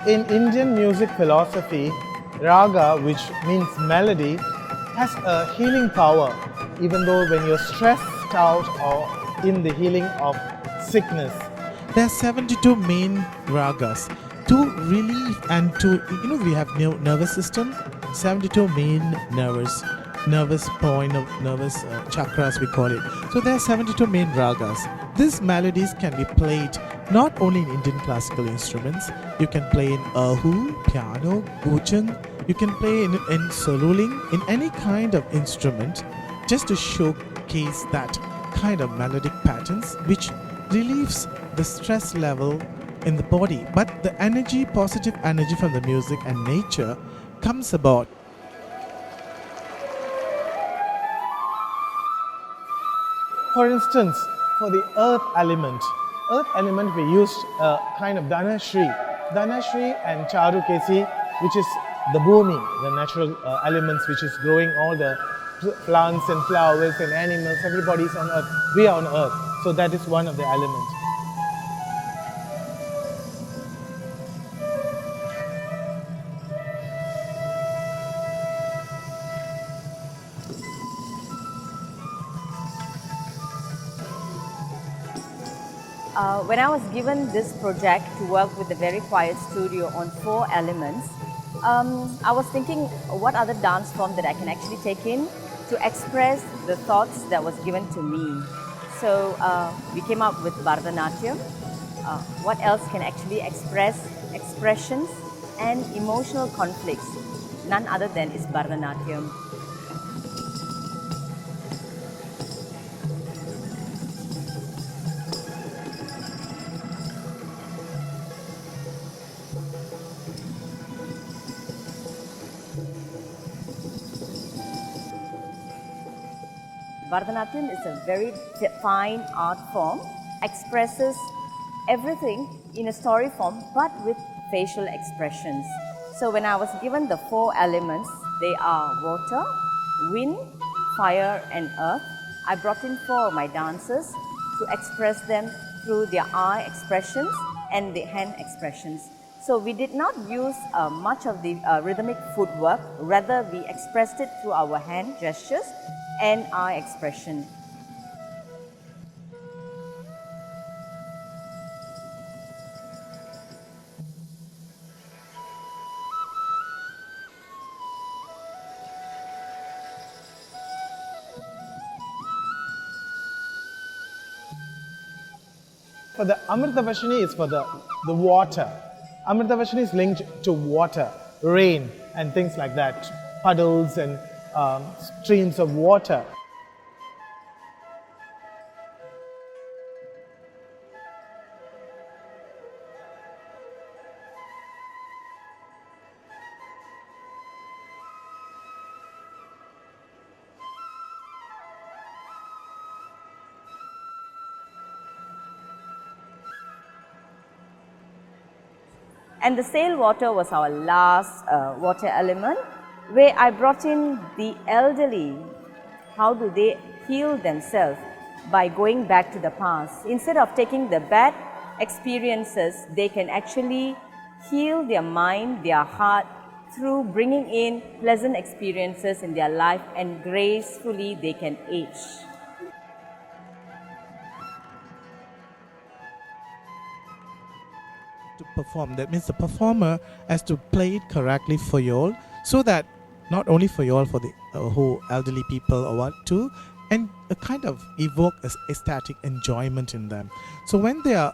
In Indian music philosophy, raga, which means melody, has a healing power, even though when you're stressed out or in the healing of sickness. There are 72 main ragas to relieve and to, we have nervous system, 72 main nervous point of nervous chakras we call it. So there are 72 main ragas. These melodies can be played not only in Indian classical instruments. You can play in erhu, piano, guzheng. You can play in soloing, in any kind of instrument, just to showcase that kind of melodic patterns which relieves the stress level in the body. But the energy, positive energy from the music and nature comes about. For instance, for the earth element we used a kind of Dhanashri and Charukesi, which is the bhumi, the natural elements which is growing all the plants and flowers and animals. Everybody is on earth. We are on earth. So that is one of the elements. When I was given this project to work with a very quiet studio on 4 elements, I was thinking what other dance form that I can actually take in to express the thoughts that was given to me. So we came up with Bharatanatyam. What else can actually express expressions and emotional conflicts? None other than is Bharatanatyam. Bharatanatyam is a very fine art form, expresses everything in a story form but with facial expressions. So when I was given the 4 elements, they are water, wind, fire and earth. I brought in 4 of my dancers to express them through their eye expressions and the hand expressions. So we did not use much of the rhythmic footwork, rather we expressed it through our hand gestures and eye expression. For the Amritavashini is for the water. Amritavashini is linked to water, rain and things like that, puddles and streams of water. And the sail water was our last water element, where I brought in the elderly. How do they heal themselves? By going back to the past. Instead of taking the bad experiences, they can actually heal their mind, their heart, through bringing in pleasant experiences in their life, and gracefully they can age. To perform, that means the performer has to play it correctly for you all, so that not only for you all, for the whole elderly people or what too, and a kind of evoke ecstatic enjoyment in them. So when they are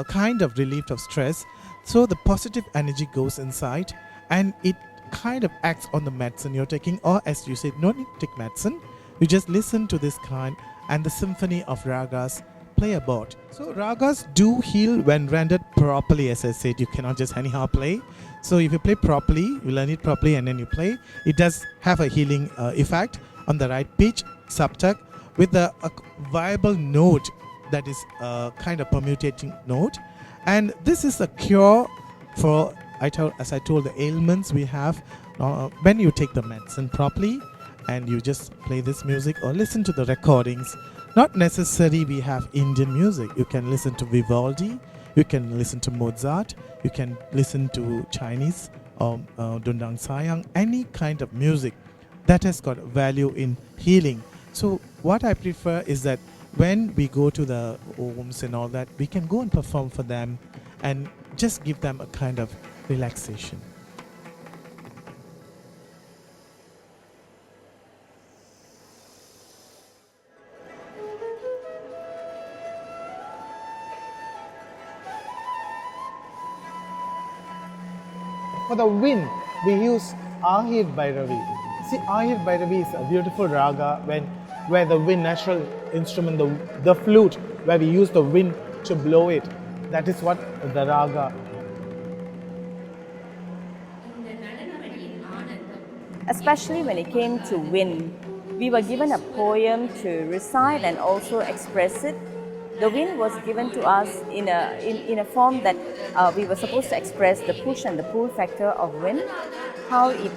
kind of relieved of stress, so the positive energy goes inside and it kind of acts on the medicine you're taking, or as you said, no need to take medicine, you just listen to this kind and the symphony of ragas play about. So ragas do heal when rendered properly. As I said, you cannot just anyhow play. So if you play properly, you learn it properly and then you play, it does have a healing effect on the right pitch, subtact, with a viable note that is a kind of permutating note. And this is a cure for, as I told, the ailments we have when you take the medicine properly and you just play this music or listen to the recordings. Not necessarily we have Indian music. You can listen to Vivaldi, You can listen to Mozart, you can listen to Chinese or Dundang Sayang, any kind of music that has got value in healing. So what I prefer is that when we go to the homes and all that, we can go and perform for them and just give them a kind of relaxation. For the wind, we use Ahir Bhairavi. See, Ahir Bhairavi is a beautiful raga where the wind, natural instrument, the flute, where we use the wind to blow it. That is what the raga. Especially when it came to wind, we were given a poem to recite and also express it. The wind was given to us in a form that we were supposed to express the push and the pull factor of wind, how it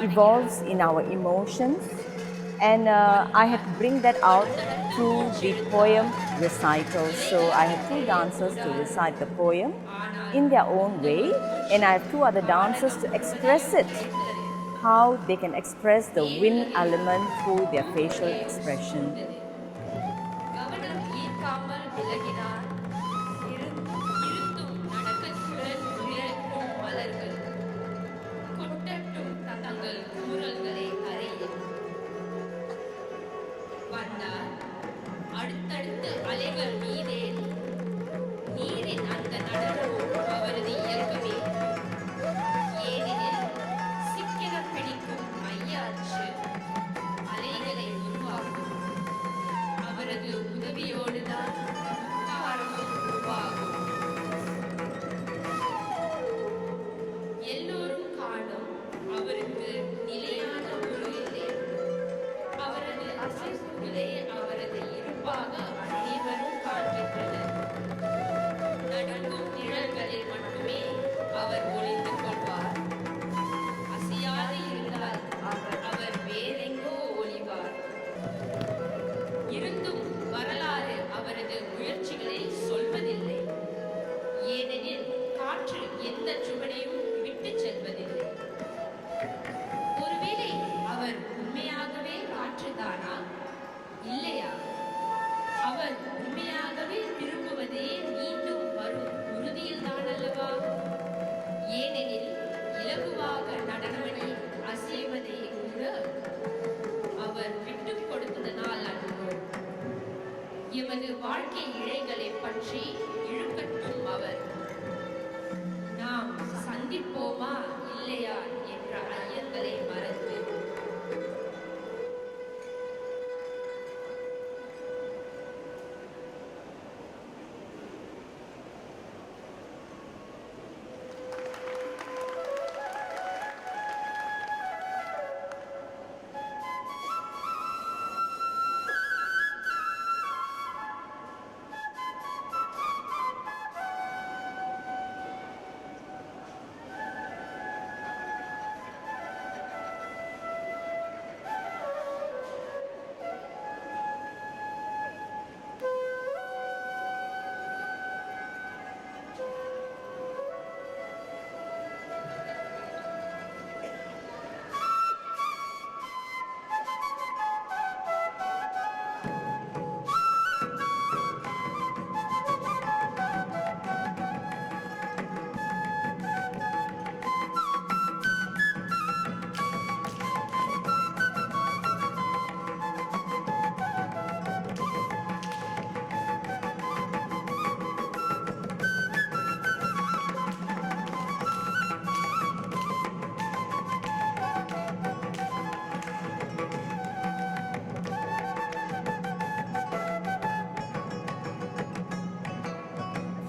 evolves in our emotions, and I had to bring that out through the poem recital. So I had two dancers to recite the poem in their own way, and I have two other dancers to express it, how they can express the wind element through their facial expression.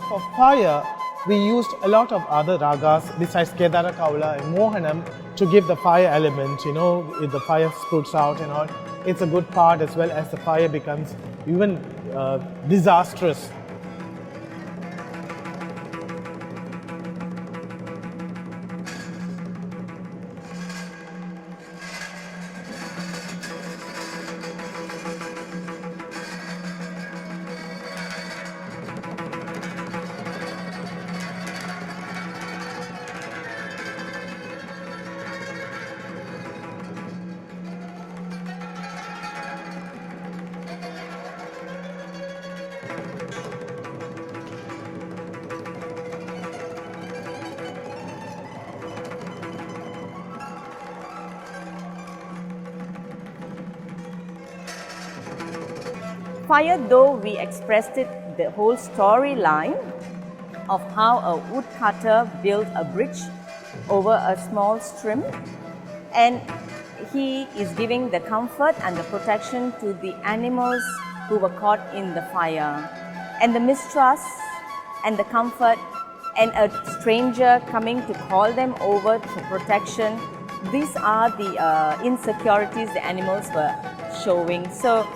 For fire, we used a lot of other ragas besides Kedara Kaula and Mohanam to give the fire element, if the fire sprouts out and all. It's a good part as well as the fire becomes even disastrous. Fire, though we expressed it, the whole storyline of how a woodcutter built a bridge over a small stream, and he is giving the comfort and the protection to the animals who were caught in the fire. And the mistrust and the comfort and a stranger coming to call them over for protection, these are the insecurities the animals were showing. So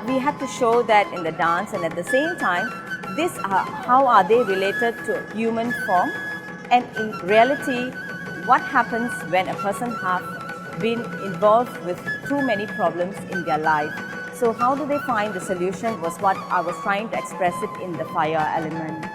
we had to show that in the dance, and at the same time, how are they related to human form, and in reality, what happens when a person has been involved with too many problems in their life. So how do they find the solution was what I was trying to express it in the fire element.